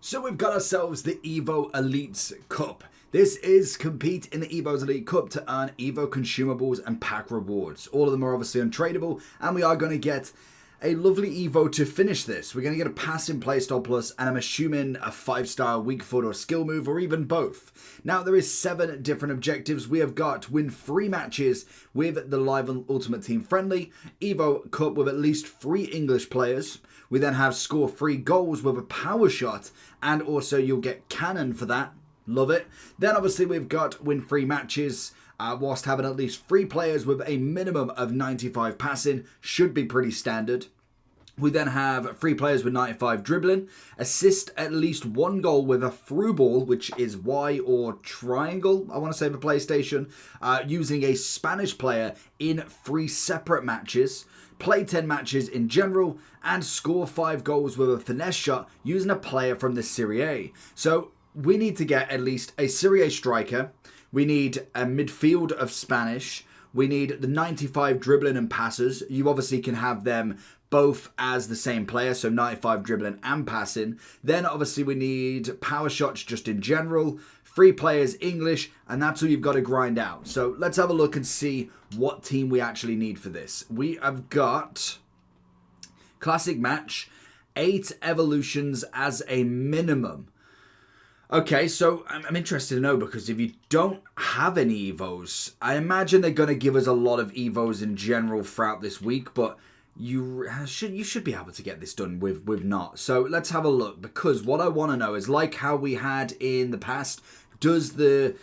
So we've got ourselves the Evo Elites Cup. This is compete in the Evo's Elite Cup to earn Evo consumables and pack rewards. All of them are obviously untradeable, and we are going to get a lovely Evo to finish this. We're going to get a passing playstyle plus, and I'm assuming a 5-star weak foot or skill move, or even both. Now, there is 7 different objectives. We have got win 3 matches with the live Ultimate Team friendly, Evo Cup with at least 3 English players. We then have score 3 goals with a power shot, and also you'll get cannon for that. Love it. Then obviously we've got win 3 matches whilst having at least 3 players with a minimum of 95 passing. Should be pretty standard. We then have 3 players with 95 dribbling, assist at least 1 goal with a through ball, which is Y or triangle, I want to say for PlayStation, using a Spanish player in 3 separate matches, play 10 matches in general, and score 5 goals with a finesse shot using a player from the Serie A. So we need to get at least a Serie A striker, we need a midfield of Spanish, we need the 95 dribbling and passes. You obviously can have them both as the same player, so 95 dribbling and passing. Then obviously we need power shots just in general, 3 players English, and that's all you've got to grind out. So let's have a look and see what team we actually need for this. We have got classic match, 8 evolutions as a minimum. Okay, so I'm interested to know, because if you don't have any Evos, I imagine they're going to give us a lot of Evos in general throughout this week, but you should be able to get this done with not. So let's have a look, because what I want to know is, like how we had in the past, does the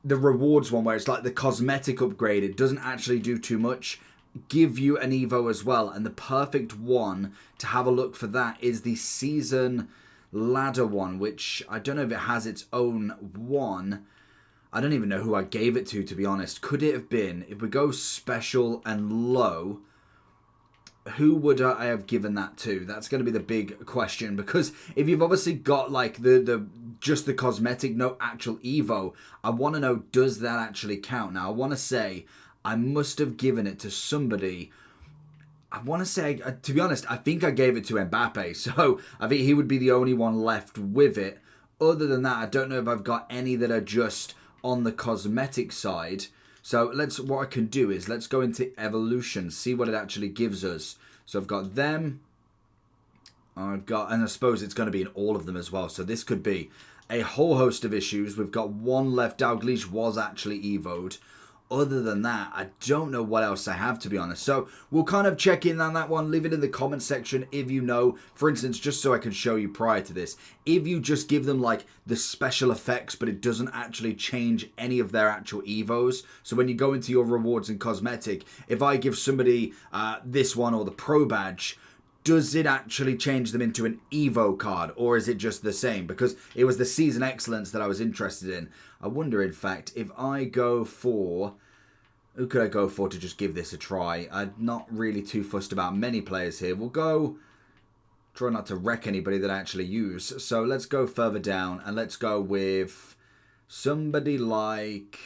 rewards one, where it's like the cosmetic upgrade, it doesn't actually do too much, give you an Evo as well? And the perfect one to have a look for that is the season ladder one, which I don't know if it has its own one. I don't even know who I gave it to be honest. Could it have been, if we go special and low, who would I have given that to? That's going to be the big question, because if you've obviously got like the just the cosmetic, no actual Evo, I want to know, does that actually count? Now I want to say I must have given it to somebody. I want to say, to be honest, I think I gave it to Mbappe, so I think he would be the only one left with it. Other than that, I don't know if I've got any that are just on the cosmetic side. So what I can do is, let's go into evolution, see what it actually gives us. So I've got them, and I suppose it's going to be in all of them as well. So this could be a whole host of issues. We've got 1 left. Dalglish was actually Evo'd. Other than that, I don't know what else I have, to be honest. So we'll kind of check in on that one. Leave it in the comment section if you know. For instance, just so I can show you prior to this, if you just give them like the special effects, but it doesn't actually change any of their actual Evos. So when you go into your rewards and cosmetic, if I give somebody this one or the pro badge, does it actually change them into an Evo card, or is it just the same? Because it was the season excellence that I was interested in. I wonder, in fact, if I go for... Who could I go for to just give this a try? I'm not really too fussed about many players here. We'll go... Try not to wreck anybody that I actually use. So let's go further down, and let's go with somebody like...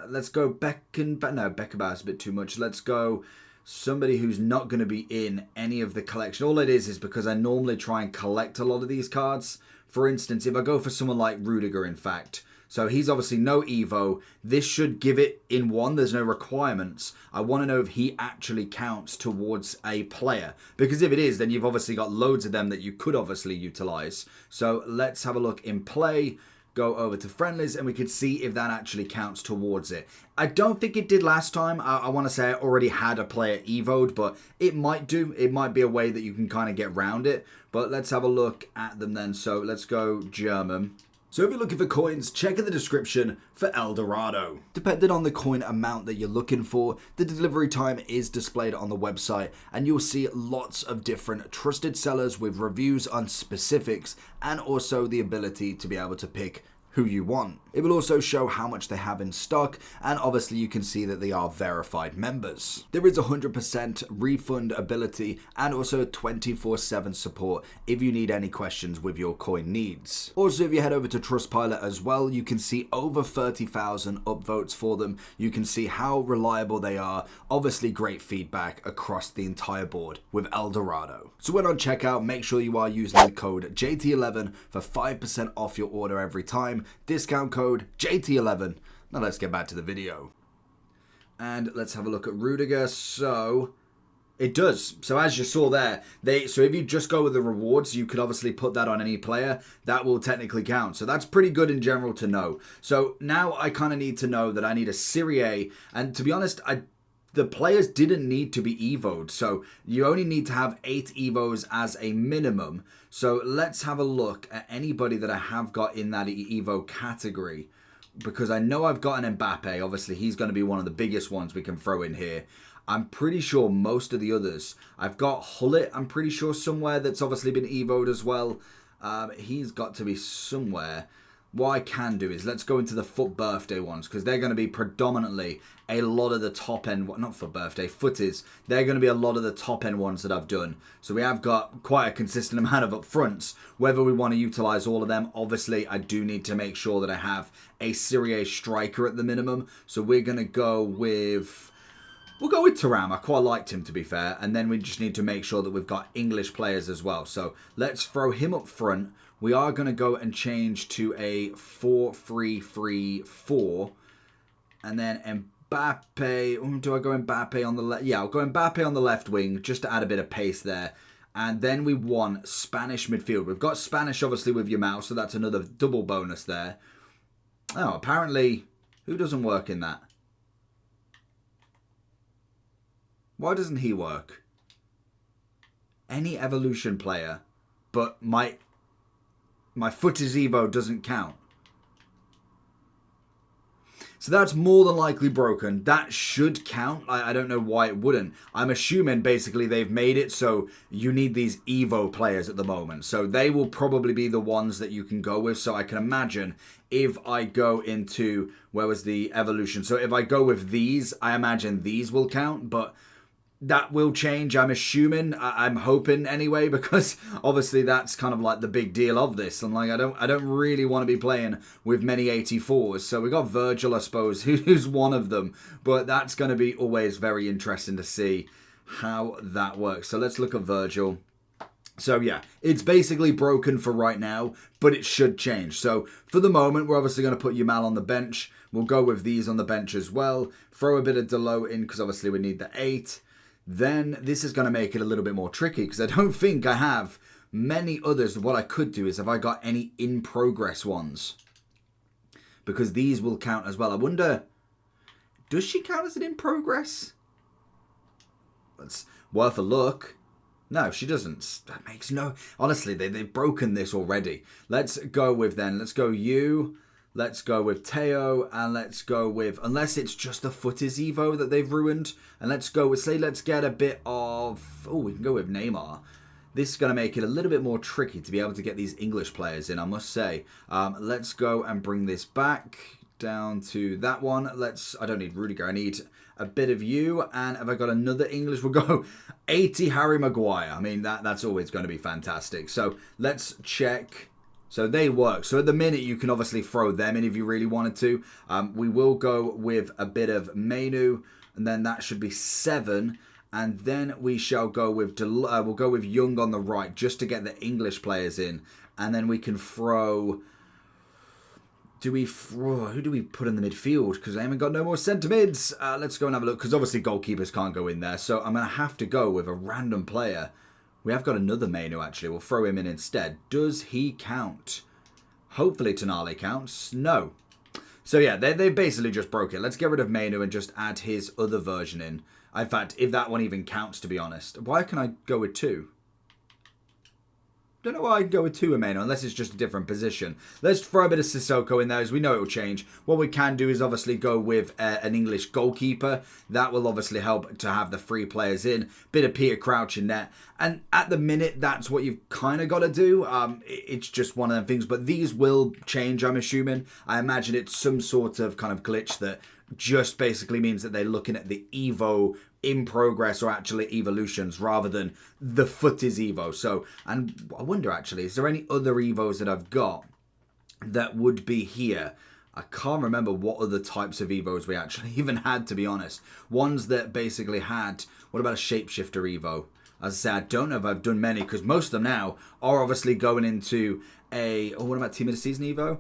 let's go Beckenbauer. No, Beckenbauer's a bit too much. Let's go... somebody who's not going to be in any of the collection. All it is because I normally try and collect a lot of these cards. For instance, if I go for someone like Rudiger, in fact, so he's obviously no Evo. This should give it in 1. There's no requirements. I want to know if he actually counts towards a player, because if it is, then you've obviously got loads of them that you could obviously utilize. So let's have a look in play. Go over to friendlies, and we could see if that actually counts towards it. I don't think it did last time. I want to say I already had a player Evo'd, but it might do. It might be a way that you can kind of get around it. But let's have a look at them then. So let's go German. So if you're looking for coins, check in the description for Eldorado. Depending on the coin amount that you're looking for, the delivery time is displayed on the website, and you'll see lots of different trusted sellers with reviews on specifics, and also the ability to be able to pick who you want. It will also show how much they have in stock, and obviously you can see that they are verified members. There is 100% refund ability and also 24/7 support if you need any questions with your coin needs. Also, if you head over to Trustpilot as well, you can see over 30,000 upvotes for them. You can see how reliable they are. Obviously great feedback across the entire board with Eldorado. So when on checkout, make sure you are using the code JT11 for 5% off your order every time. Discount code JT11. Now let's get back to the video. And let's have a look at Rudiger. So it does. So as you saw there, so if you just go with the rewards, you could obviously put that on any player. That will technically count. So that's pretty good in general to know. So now I kind of need to know that I need a Serie A. And to be honest, the players didn't need to be evoed. So you only need to have 8 evos as a minimum. So let's have a look at anybody that I have got in that evo category. Because I know I've got an Mbappe. Obviously, he's going to be one of the biggest ones we can throw in here. I'm pretty sure most of the others. I've got Hullet, I'm pretty sure somewhere, that's obviously been evoed as well. He's got to be somewhere. What I can do is let's go into the FUT birthday ones, because they're going to be predominantly a lot of the top end, not FUT birthday, footies. They're going to be a lot of the top end ones that I've done. So we have got quite a consistent amount of upfronts. Whether we want to utilize all of them, obviously I do need to make sure that I have a Serie A striker at the minimum. So we're going to go with... We'll go with Thuram. I quite liked him, to be fair. And then we just need to make sure that we've got English players as well. So let's throw him up front. We are going to go and change to a 4-3-3-4. And then Mbappe. Do I go Mbappe on the left? Yeah, I'll go Mbappe on the left wing just to add a bit of pace there. And then we want Spanish midfield. We've got Spanish, obviously, with your mouse. So that's another double bonus there. Oh, apparently, who doesn't work in that? Why doesn't he work? Any evolution player, but my Footies Evo doesn't count. So that's more than likely broken. That should count. I don't know why it wouldn't. I'm assuming basically they've made it so you need these Evo players at the moment. So they will probably be the ones that you can go with. So I can imagine if I go into, where was the evolution? So if I go with these, I imagine these will count, but that will change, I'm assuming. I'm hoping anyway, because obviously that's kind of like the big deal of this. And like I don't really want to be playing with many 84s. So we got Virgil, I suppose, who's one of them. But that's going to be always very interesting to see how that works. So let's look at Virgil. So yeah, it's basically broken for right now, but it should change. So for the moment, we're obviously going to put Yamal on the bench. We'll go with these on the bench as well. Throw a bit of Delo in, because obviously we need the 8. Then this is going to make it a little bit more tricky, because I don't think I have many others. What I could do is, have I got any in progress ones? Because these will count as well. I wonder, does she count as an in progress? That's worth a look. No, she doesn't. That makes no... Honestly, they've broken this already. Let's go with then. Let's go you. Let's go with Teo, and let's go with, unless it's just the Footies Evo that they've ruined, and let's go with, say, let's get a bit of, oh, we can go with Neymar. This is going to make it a little bit more tricky to be able to get these English players in, I must say. Let's go and bring this back down to that one. I don't need Rudiger, I need a bit of you, and have I got another English? We'll go 80 Harry Maguire. I mean, that's always going to be fantastic. So let's check. So they work. So at the minute, you can obviously throw them in if you really wanted to. We will go with a bit of Menu, and then that should be 7. And then we shall go with we'll go with Young on the right, just to get the English players in. And then we can throw... who do we put in the midfield? Because I haven't got no more centre mids. Let's go and have a look, because obviously goalkeepers can't go in there. So I'm going to have to go with a random player. We have got another Menu, actually. We'll throw him in instead. Does he count? Hopefully Tonali counts. No. So yeah, they basically just broke it. Let's get rid of Menu and just add his other version in. In fact, if that one even counts, to be honest. Why can I go with 2? don't know why I'd go with Tuameno unless it's just a different position. Let's throw a bit of Sissoko in there, as we know it will change. What we can do is obviously go with an English goalkeeper. That will obviously help to have the 3 players in. Bit of Peter Crouch in net. And at the minute, that's what you've kind of got to do. It's just one of them things. But these will change, I'm assuming. I imagine it's some sort of kind of glitch that just basically means that they're looking at the Evo in progress or actually evolutions rather than the footies Evo. So, and I wonder actually, is there any other Evos that I've got that would be here? I can't remember what other types of Evos we actually even had, to be honest. Ones that basically had, what about a Shapeshifter Evo? As I say, I don't know if I've done many, because most of them now are obviously going into what about Team of the Season Evo?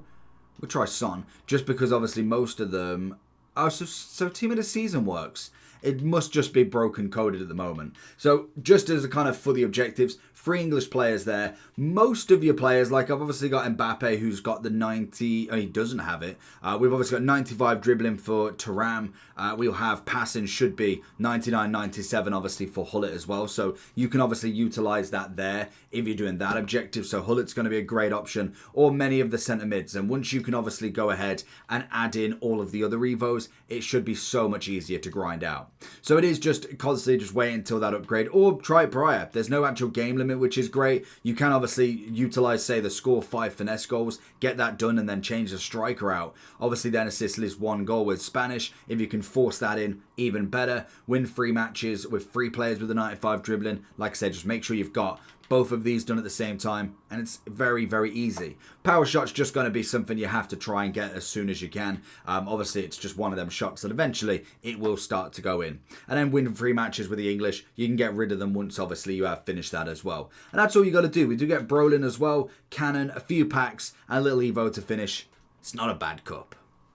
We'll try Son, just because obviously most of them, so Team of the Season works. It must just be broken coded at the moment. So just as a kind of for the objectives, 3 English players there. Most of your players, like I've obviously got Mbappe, who's got the 90, he doesn't have it. We've obviously got 95 dribbling for Thuram. We'll have passing should be 99, 97 obviously for Hullet as well. So you can obviously utilize that there if you're doing that objective. So Hullet's going to be a great option, or many of the centre mids. And once you can obviously go ahead and add in all of the other Evos, it should be so much easier to grind out. So it is just constantly just wait until that upgrade, or try it prior. There's no actual game limit, which is great. You can obviously utilize, say, the score 5 finesse goals, get that done, and then change the striker out. Obviously then assist list 1 goal with Spanish. If you can force that in, even better. Win 3 matches with 3 players with the 95 dribbling. Like I said, just make sure you've got both of these done at the same time, and it's very, very easy. Power shot's just going to be something you have to try and get as soon as you can. Obviously, it's just one of them shots that eventually it will start to go in. And then win 3 matches with the English. You can get rid of them once, obviously, you have finished that as well. And that's all you got to do. We do get Brolin as well, Cannon, a few packs, and a little Evo to finish. It's not a bad cup.